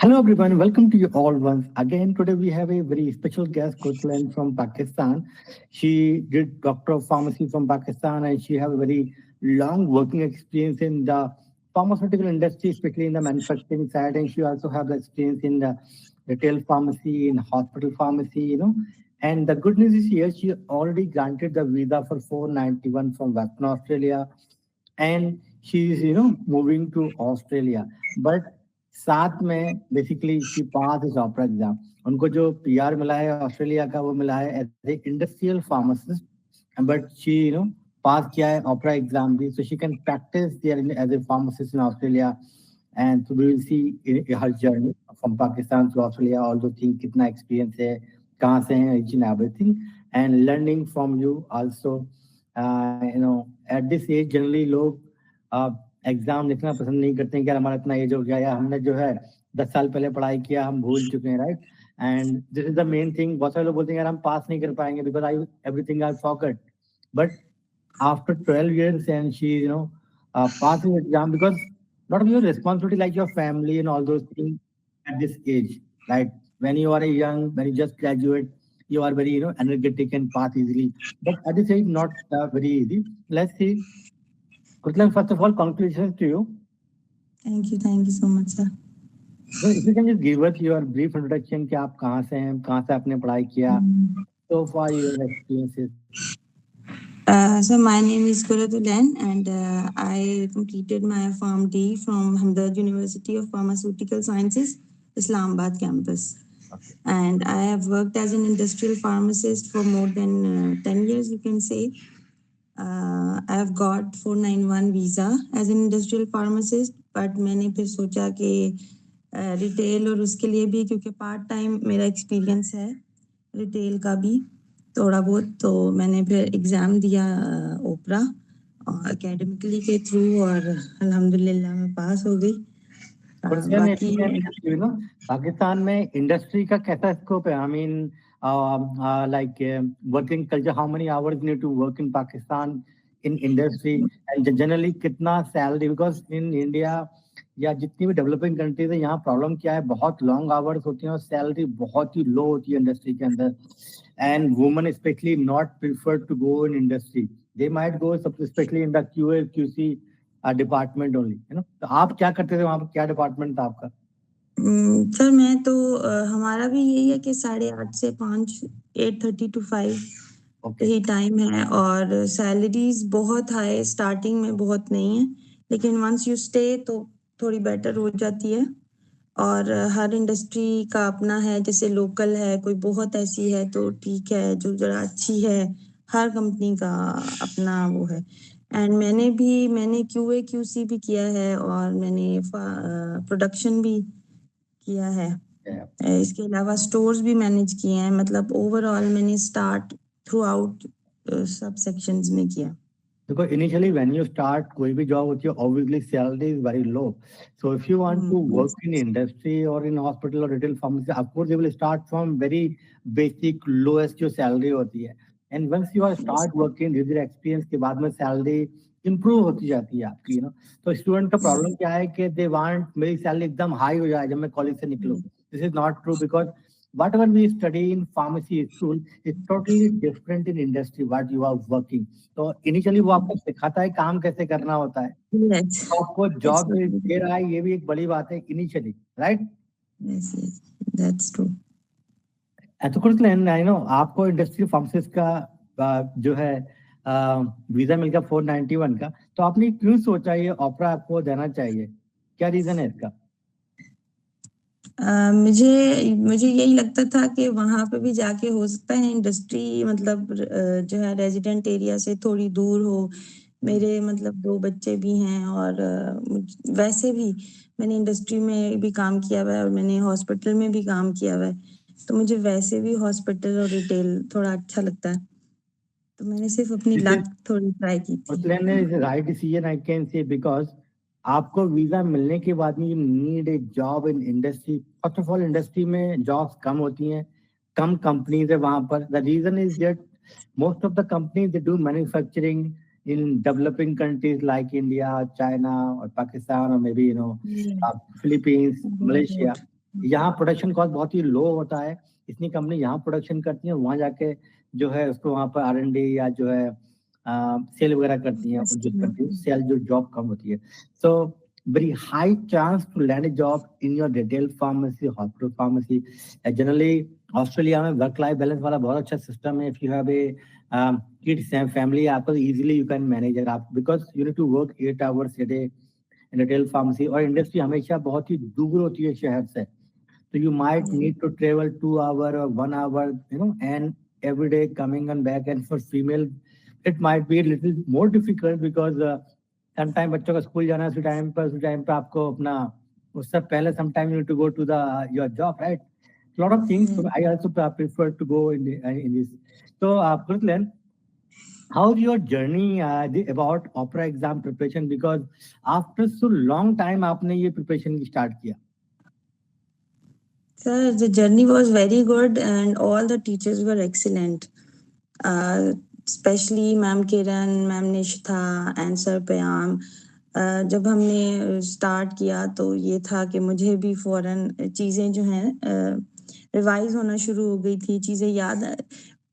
Hello everyone, welcome to you all once again. Today we have a very special guest, Kutlan from Pakistan. She did Doctor of Pharmacy from Pakistan and she have a very long working experience in the pharmaceutical industry, especially in the manufacturing side. And she also have the experience in the retail pharmacy, in hospital pharmacy. And the good news is here, she already granted the visa for 491 from Western Australia and she's moving to Australia. But साथ में basically she pass is ऑपरा exam उनको जो PR मिला है Australia का वो मिला है as a industrial pharmacist but she pass किया है ऑपरा एग्जाम भी so she can practice there as a pharmacist in Australia and so we will see her journey from Pakistan to Australia although thing कितना experience है कहाँ से है each and everything and learning from you also at this age generally लोग एग्जाम लिखना पसंद नहीं करते हैं कि हमारा इतना एज हो गया या हमने जो है 10 साल पहले पढ़ाई किया हम भूल चुके हैं right and this is the main thing बहुत सारे लोग बोलते हैं यार हम पास नहीं कर पाएंगे because I everything I forgot but after 12 years and she passed the exam because not only your responsibility like your family and all those things at this age right when you are a young when you just graduate you are very energetic and pass easily but at this age not very easy. Let's see. Kutlan, first of all, congratulations to you. Thank you so much, sir. So if you can just give us your brief introduction कि आप कहाँ से हैं, कहाँ से आपने पढ़ाई किया, so far your experiences. So my name is Kuratulain and I completed my PharmD from Hamdard University of Pharmaceutical Sciences, Islamabad campus. Okay. And I have worked as an industrial pharmacist for more than 10 years, you can say. I have got 491 visa as an industrial pharmacist, but मैंने फिर सोचा कि retail और उसके लिए भी क्योंकि part time मेरा एक्सपीरियंस है रिटेल का भी थोड़ा बहुत तो मैंने फिर एग्ज़ाम दिया ओपरा एकेडमिकली के थ्रू और अल्हम्दुलिल्लाह मैं पास हो गई। पाकिस्तान में इंडस्ट्री का कैसा स्कोप है? I mean like working culture, how many hours you need to work in Pakistan in industry and generally कितना salary because in India या जितनी भी डेवलपिंग कंट्रीज है यहाँ प्रॉब्लम क्या है बहुत लॉन्ग आवर्स होती हैं और सैलरी बहुत ही लो होती है इंडस्ट्री के अंदर and women specially not prefer to go in industry they might go specially in the QA QC department only तो आप क्या करते थे वहाँ पर क्या डिपार्टमेंट था आपका? सर मैं तो हमारा भी यही है कि 8:30 से 5 8:30 to 5 ही टाइम है और सैलरीज बहुत हाई स्टार्टिंग में बहुत नहीं है लेकिन वंस यू स्टे तो थोड़ी बेटर हो जाती है और हर इंडस्ट्री का अपना है जैसे लोकल है कोई बहुत ऐसी है तो ठीक है जो जरा अच्छी है हर कंपनी का अपना वो है एंड मैंने क्यूए क्यूसी भी किया है और मैंने प्रोडक्शन भी किया है इसके अलावा स्टोर्स भी मैनेज किए हैं मतलब ओवरऑल मैंने स्टार्ट थ्रू आउट सब सेक्शंस में किया because initially when you start कोई भी job होती है obviously salary is very low so if you want to work in industry or in hospital or retail pharmacy of course they will start from very basic lowest जो salary होती है and once you are start working with your experience के बाद में salary improve होती जाती है आपकी तो स्टूडेंट का प्रॉब्लम क्या है कि दे वांट मेरी सैलरी एकदम हाई हो जाए जब मैं कॉलेज से निकलूं this is not true because whatever we study in pharmacy school is totally different in industry what you are working तो initially वो आपको सिखाता है काम कैसे करना होता है तो आपको जॉब दे रहा है ये भी एक बड़ी बात है initially right yes that's true तो कुछ आई नो आपको इंडस्ट्री फार्मासिस्ट का जो है वीजा मिल गया 491 का तो आपने क्यों सोचा ये ऑफर आपको देना चाहिए क्या रीजन है इसका? मुझे यही लगता था कि वहां पे भी जाके हो सकता है इंडस्ट्री मतलब जो है रेजिडेंट एरिया से थोड़ी दूर हो मेरे मतलब 2 बच्चे भी हैं और वैसे भी मैंने इंडस्ट्री में भी काम किया हुआ है और मैंने हॉस्पिटल में भी काम किया हुआ है तो मुझे वैसे भी हॉस्पिटल और रिटेल थोड़ा अच्छा लगता है तो मैंने सिर्फ अपनी लक थोड़ी ट्राई की थी right decision I can say because आपको वीजा मिलने के बाद में you need a job in industry first of all industry में जॉब्स कम होती हैं कम कंपनीज है वहां पर the reason is that most of the companies they do manufacturing in developing countries like India, China or Pakistan or maybe Philippines, Malaysia यहाँ production cost बहुत ही लो होता है, इतनी कंपनी यहाँ प्रोडक्शन करती है, वहाँ जाके जो है उसको वहाँ पर R&D या जो है सेल वगैरह करती हैं, जो करती है सेल जो जॉब कम होती है. सो very high chance to land a job in your retail pharmacy, hospital pharmacy. Generally, Australia में work life balance वाला बहुत अच्छा system है. If you have a kids and family, आपको easily you can manage it up because you need to work 8 hours a day in retail pharmacy. और industry हमेशा बहुत ही दूर होती है शहर से. So you might need to travel 2 hour or 1 hour, you know, and every day coming and back. And for female, it might be a little more difficult because sometime बच्चों का स्कूल जाना है, उस टाइम पे आपको अपना उससे पहले sometime you need to go to your job, right? A lot of things. So I also prefer to go in this. So Kirtland, how's your journey about opera exam preparation? Because after so long time आपने ये preparation start किया. Sir, the journey was very good and all the teachers were excellent. Especially Ma'am Kiran, Ma'am Nishtha and Sir Payam. जब हमने start किया तो ये था कि मुझे भी फौरन चीज़ें जो हैं रिवाइज होना शुरू हो गई थी, चीज़ें याद.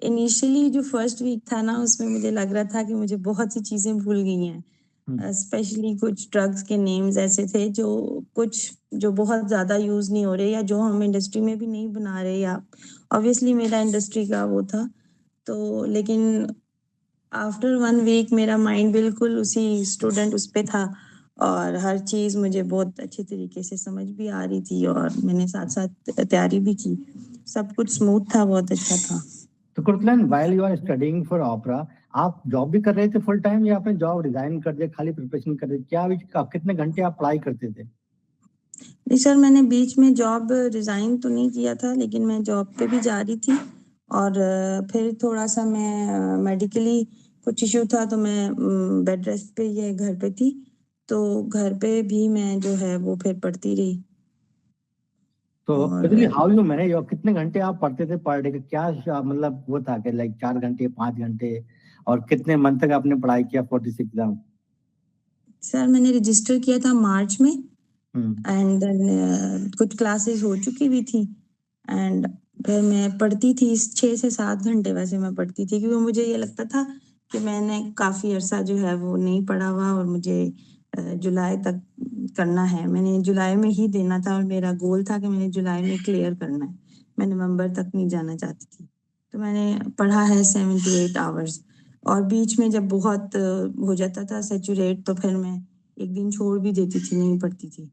इनिशियली जो फर्स्ट वीक था ना, उसमें मुझे लग रहा था कि मुझे बहुत सी चीज़ें भूल गई हैं. स्पेशली कुछ ड्रग्स के नेम्स ऐसे थे जो बहुत ज़्यादा यूज़ नहीं हो रहे या जो हम इंडस्ट्री में भी नहीं बना रहे, या ऑब्वियसली मेरा इंडस्ट्री का वो था. तो लेकिन आफ्टर 1 वीक मेरा माइंड बिल्कुल उसी स्टूडेंट उस पे था और हर चीज़ मुझे बहुत अच्छे तरीके से समझ भी आ रही थी और मैंने साथ साथ तैयारी भी की. सब कुछ स्मूथ था, बहुत अच्छा था. तो Kirtland, while you are studying for opera, आप जॉब भी कर रहे थे फुल टाइम या आपने जॉब रिजाइन कर दिया, खाली प्रिपरेशन कर रहे थे? क्या कितने घंटे आप पढ़ाई करते थे? नहीं सर, मैंने बीच में जॉब रिजाइन तो नहीं किया था, लेकिन मैं जॉब पे भी जा रही थी और फिर थोड़ा सा मैं मेडिकली कुछ इशू था तो मैं बेड रेस्ट पे ये घर पे थी, तो घर पे भी मैं जो है वो फिर पढ़ती रही. तो हाउ यू मैनेज, कितने घंटे आप पढ़ते थे पर डे? क्या मतलब वो था कि लाइक 4 घंटे 5 घंटे, और कितने मंथ तक आपने पढ़ाई किया 46 एग्जाम? सर मैंने रजिस्टर किया था मार्च में एंड देन कुछ क्लासेस हो चुकी भी थी एंड फिर मैं पढ़ती थी 6 से 7 घंटे वैसे मैं पढ़ती थी, क्योंकि मुझे ये लगता था कि मैंने काफ़ी अरसा जो है वो नहीं पढ़ा हुआ और मुझे जुलाई तक करना है. मैंने जुलाई में ही देना था और मेरा गोल था कि मैंने जुलाई में क्लियर करना है. मैं नवंबर तक नहीं जाना चाहती थी. तो मैंने पढ़ा है 7 to 8 आवर्स और बीच में जब बहुत हो जाता था सैचुरेट तो फिर मैं एक दिन छोड़ भी देती थी, नहीं पढ़ती थी,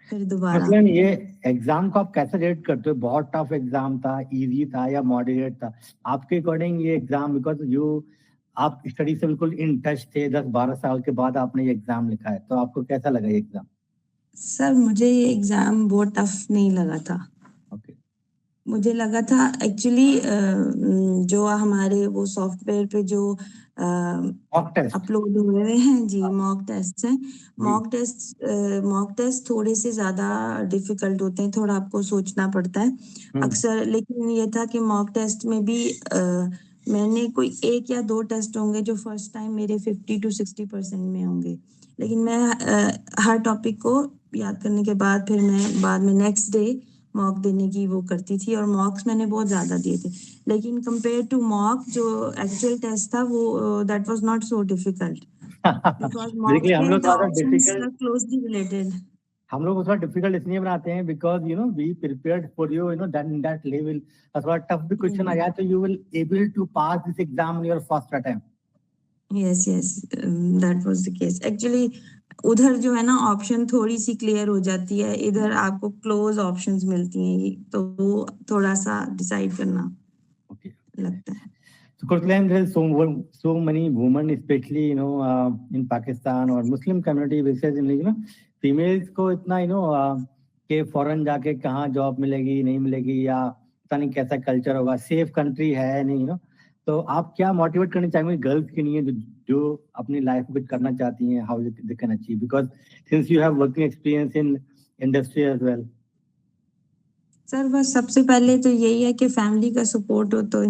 फिर दोबारा. मतलब ये एग्जाम को आप कैसे रेट करते हो? बहुत टफ एग्जाम था, इजी था या मॉडरेट था आपके अकॉर्डिंग ये एग्जाम? बिकॉज आप स्टडी से बिल्कुल इन टच थे, 10-12 साल के बाद आपने ये एग्जाम लिखा है, तो आपको कैसा लगा ये एग्जाम? सर मुझे ये एग्जाम बहुत टफ नहीं लगा था. ओके. मुझे लगा था एक्चुअली जो हमारे वो सॉफ्टवेयर पे जो मॉक टेस्ट अपलोड हो रहे हैं जी, मॉक टेस्ट हैं. मॉक टेस्ट थोड़े से ज्यादा डिफिकल्ट होते हैं, थोड़ा आपको सोचना पड़ता है अक्सर. लेकिन ये था कि मॉक टेस्ट में भी मैंने कोई 1 या 2 टेस्ट होंगे जो फर्स्ट टाइम मेरे 50 to 60% में होंगे, लेकिन मैं हर टॉपिक को याद करने के बाद फिर मैं बाद में नेक्स्ट डे मॉक देने की वो करती थी और मॉक्स मैंने बहुत ज्यादा दिए थे. लेकिन कंपेयर टू मॉक जो एक्चुअल टेस्ट था वो that was not so difficult because mock हम में लोग the options were closely related. हम लोग उसका डिफिकल्ट इसलिए बनाते हैं because we prepared for that level. थोड़ा टफ भी क्वेश्चन आया तो you will able to pass this exam in your first attempt. Yes that was the case. Actually उधर जो है ना ऑप्शन थोड़ी सी क्लियर हो जाती है, इधर आपको क्लोज ऑप्शंस मिलती हैं, तो वो थोड़ा सा डिसाइड करना लगता है. So Kirtland, there is so many women, especially in Pakistan or Muslim community, basically females को इतना कि फॉरेन जाके कहाँ जॉब मिलेगी नहीं मिलेगी या पता नहीं कैसा कल्चर होगा, सेफ कंट्री है नहीं. तो आप क्या मोटिवेट करना चाहेंगे गर्ल्स के लिए जो अपनी लाइफ में कुछ करना चाहती हैं, how they can achieve, because since you have working experience in industry as well? Sir बस सबसे पहले तो यही है कि फैमिली का सपोर्ट हो तो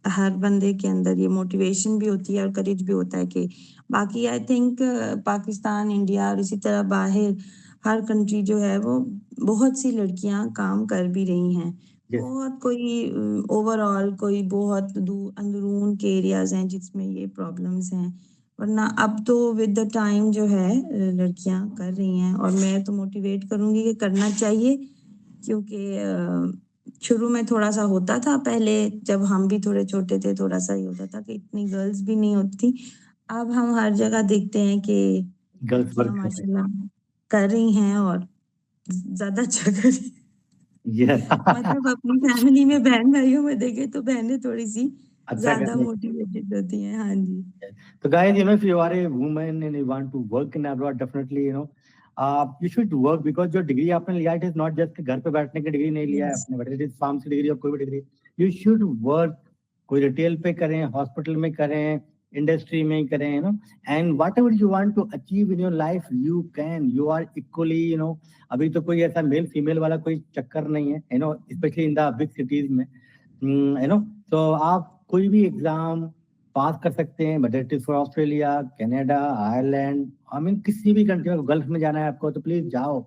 हर बंदे के अंदर ये मोटिवेशन भी होती है और करेज भी होता है कि बाकी आई थिंक पाकिस्तान, इंडिया और इसी तरह बाहर हर कंट्री जो है वो बहुत सी लड़कियां काम कर भी रही हैं। Yes. बहुत कोई ओवरऑल कोई बहुत अंदरून के एरियाज हैं जिसमें ये प्रॉब्लम्स हैं, वरना अब तो विद द टाइम जो है लड़कियां कर रही हैं, और मैं तो मोटिवेट करूंगी कि करना चाहिए, क्योंकि शुरू में थोड़ा सा होता था, पहले जब हम भी थोड़े छोटे थे थोड़ा सा ही होता था कि इतनी गर्ल्स भी नहीं होती। अब हम हर जगह देखते हैं कि गर्ल्स लड़कियां वर्क माशाल्लाह कर रही हैं और ज्यादा अच्छा कर रही हैं। Yes. मतलब अपनी फैमिली में बहन भाइयों में देखे तो बहनें थोड़ी सी अच्छा ज्यादा करने मोटिवेटेड होती हैं। हाँ जी। So guys, if you are a woman and you want to work in abroad, definitely, you should work, because जो डिग्री आपने लिया, it is not just घर पे बैठने की डिग्री नहीं लिया है Yes. आपने, but it is pharmacy degree और कोई भी डिग्री, you should work, कोई रिटेल पे करें, हॉस्पिटल में करें, इंडस्ट्री में करें, and whatever you want to achieve in your life, you can, you are equally, अभी तो कोई ऐसा मेल फीमेल वाला कोई चक्कर नहीं है, specially in the big cities में, तो आप कोई भी एग्जाम पास कर सकते हैं, but it is for Australia, Canada, Ireland, किसी भी कंट्री में, गल्फ में जाना है आपको तो प्लीज जाओ,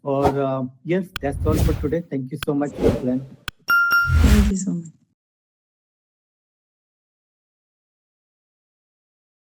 और yes, that's all for today. Thank you so much, Thank you so much.